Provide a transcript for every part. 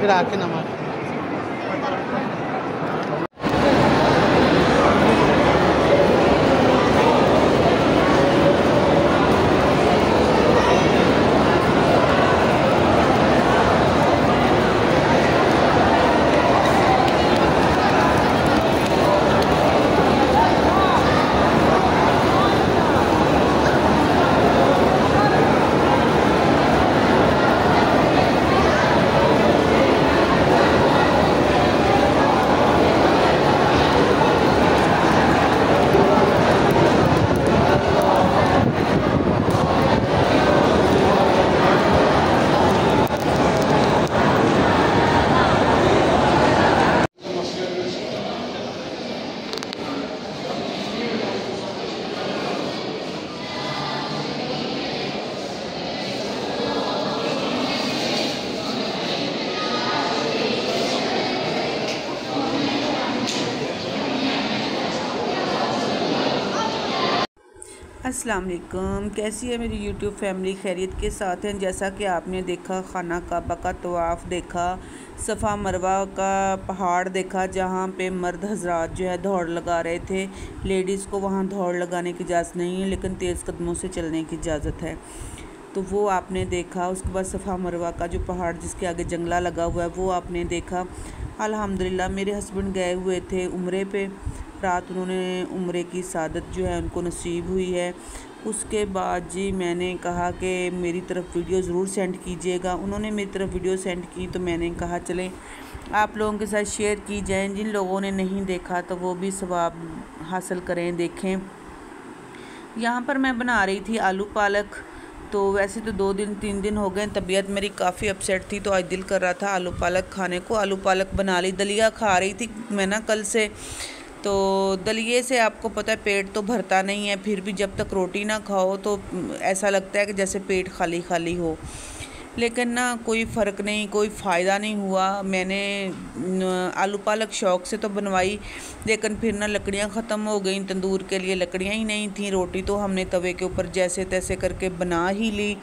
फिर आके नमाज अस्सलाम वालेकुम। कैसी है मेरी यूट्यूब फैमिली? खैरियत के साथ हैं। जैसा कि आपने देखा खाना काबा का तवाफ़ देखा, सफ़ा मरवा का पहाड़ देखा जहाँ पे मर्द हजरात जो है दौड़ लगा रहे थे। लेडीज़ को वहाँ दौड़ लगाने की इजाज़त नहीं है, लेकिन तेज़ कदमों से चलने की इजाज़त है, तो वो आपने देखा। उसके बाद सफ़ा मरवा का जो पहाड़ जिसके आगे जंगला लगा हुआ है वो आपने देखा। अल्हम्दुलिल्लाह मेरे हस्बैंड गए हुए थे उम्रे पे, रात उन्होंने उम्रे की सादत जो है उनको नसीब हुई है। उसके बाद जी मैंने कहा कि मेरी तरफ वीडियो ज़रूर सेंड कीजिएगा। उन्होंने मेरी तरफ वीडियो सेंड की तो मैंने कहा चलें आप लोगों के साथ शेयर की जाए। जिन लोगों ने नहीं देखा तो वो भी सवाब हासिल करें, देखें। यहाँ पर मैं बना रही थी आलू पालक। तो वैसे तो 2-3 दिन हो गए, तबीयत मेरी काफ़ी अपसेट थी, तो आज दिल कर रहा था आलू पालक खाने को। आलू पालक बना ली। दलिया खा रही थी मैं ना कल से, तो दलिए से आपको पता है पेट तो भरता नहीं है, फिर भी जब तक रोटी ना खाओ तो ऐसा लगता है कि जैसे पेट खाली खाली हो। लेकिन ना कोई फ़र्क नहीं, कोई फ़ायदा नहीं हुआ। मैंने आलू पालक शौक़ से तो बनवाई, लेकिन फिर ना लकड़ियाँ ख़त्म हो गई। तंदूर के लिए लकड़ियाँ ही नहीं थी। रोटी तो हमने तवे के ऊपर जैसे तैसे करके बना ही ली,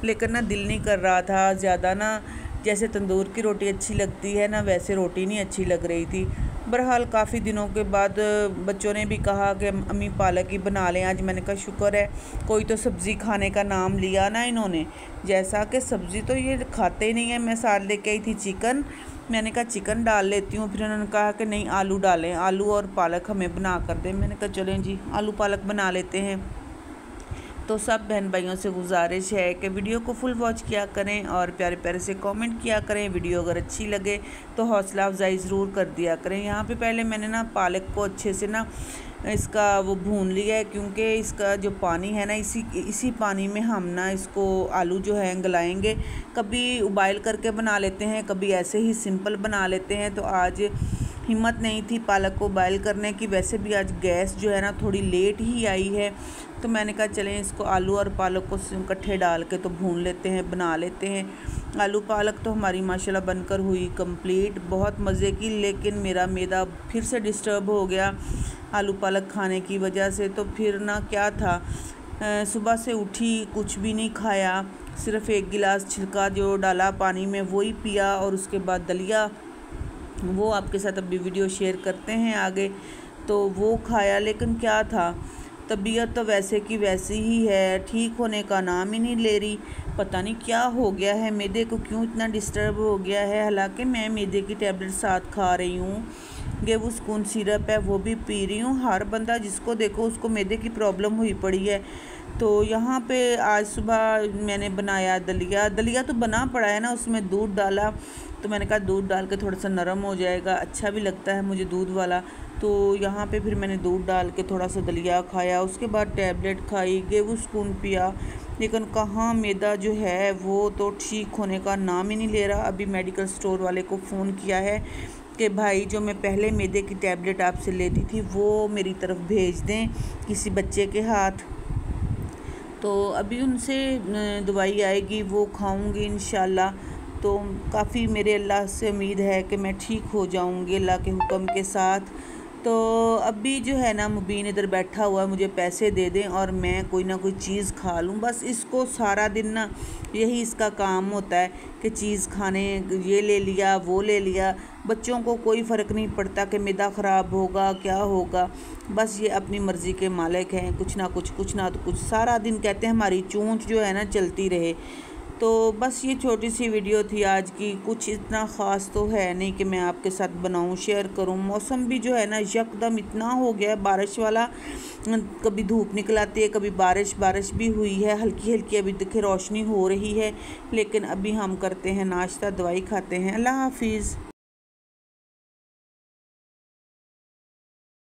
लेकिन ना दिल नहीं कर रहा था ज़्यादा। ना जैसे तंदूर की रोटी अच्छी लगती है ना, वैसे रोटी नहीं अच्छी लग रही थी। बहरहाल काफ़ी दिनों के बाद बच्चों ने भी कहा कि अम्मी पालक ही बना लें आज। मैंने कहा शुक्र है कोई तो सब्ज़ी खाने का नाम लिया ना इन्होंने। जैसा कि सब्ज़ी तो ये खाते ही नहीं है। मैं साथ लेके आई थी चिकन, मैंने कहा चिकन डाल लेती हूँ, फिर उन्होंने कहा कि नहीं आलू डालें, आलू और पालक हमें बना कर दें। मैंने कहा चलें जी आलू पालक बना लेते हैं। तो सब बहन भाइयों से गुजारिश है कि वीडियो को फुल वॉच किया करें और प्यारे प्यारे से कमेंट किया करें। वीडियो अगर अच्छी लगे तो हौसला अफजाई ज़रूर कर दिया करें। यहाँ पे पहले मैंने ना पालक को अच्छे से ना इसका वो भून लिया है, क्योंकि इसका जो पानी है ना इसी पानी में हम ना इसको आलू जो है गलाएंगे। कभी उबाइल करके बना लेते हैं, कभी ऐसे ही सिंपल बना लेते हैं। तो आज हिम्मत नहीं थी पालक को बॉयल करने की। वैसे भी आज गैस जो है ना थोड़ी लेट ही आई है, तो मैंने कहा चलें इसको आलू और पालक को इकट्ठे डाल के तो भून लेते हैं, बना लेते हैं। आलू पालक तो हमारी माशाल्लाह बनकर हुई कंप्लीट, बहुत मज़े की। लेकिन मेरा मैदा फिर से डिस्टर्ब हो गया आलू पालक खाने की वजह से। तो फिर ना क्या था, सुबह से उठी कुछ भी नहीं खाया, सिर्फ़ 1 गिलास छिलका जो डाला पानी में वही पिया, और उसके बाद दलिया वो आपके साथ अभी वीडियो शेयर करते हैं आगे, तो वो खाया। लेकिन क्या था, तबीयत तो वैसे की वैसी ही है, ठीक होने का नाम ही नहीं ले रही। पता नहीं क्या हो गया है, मैदे को क्यों इतना डिस्टर्ब हो गया है। हालांकि मैं मैदे की टैबलेट साथ खा रही हूँ, गेवुस्कून सिरप है वो भी पी रही हूँ। हर बंदा जिसको देखो उसको मैदे की प्रॉब्लम हुई पड़ी है। तो यहाँ पे आज सुबह मैंने बनाया दलिया तो बना पड़ा है ना, उसमें दूध डाला, तो मैंने कहा दूध डाल के थोड़ा सा नरम हो जाएगा, अच्छा भी लगता है मुझे दूध वाला। तो यहाँ पे फिर मैंने दूध डाल के थोड़ा सा दलिया खाया, उसके बाद टैबलेट खाई, गेवुस्कून पिया, लेकिन कहाँ मैदा जो है वो तो ठीक होने का नाम ही नहीं ले रहा। अभी मेडिकल स्टोर वाले को फ़ोन किया है कि भाई जो मैं पहले मैदे की टैबलेट आपसे लेती थी वो मेरी तरफ भेज दें किसी बच्चे के हाथ। तो अभी उनसे दवाई आएगी वो खाऊंगी इंशाल्लाह। तो काफ़ी मेरे अल्लाह से उम्मीद है कि मैं ठीक हो जाऊंगी अल्लाह के हुक्म के साथ। तो अभी जो है ना मुबीन इधर बैठा हुआ है, मुझे पैसे दे दें और मैं कोई ना कोई चीज़ खा लूँ। बस इसको सारा दिन ना यही इसका काम होता है कि चीज़ खाने, ये ले लिया वो ले लिया। बच्चों को कोई फ़र्क नहीं पड़ता कि मैदा ख़राब होगा क्या होगा, बस ये अपनी मर्ज़ी के मालिक हैं, कुछ ना कुछ सारा दिन कहते हैं हमारी चूंच जो है ना चलती रहे। तो बस ये छोटी सी वीडियो थी आज की, कुछ इतना ख़ास तो है नहीं कि मैं आपके साथ बनाऊं शेयर करूं। मौसम भी जो है ना यकदम इतना हो गया है बारिश वाला, कभी धूप निकल आती है कभी बारिश भी हुई है हल्की हल्की, अभी देखिए रोशनी हो रही है। लेकिन अभी हम करते हैं नाश्ता, दवाई खाते हैं। अल्लाह हाफिज़।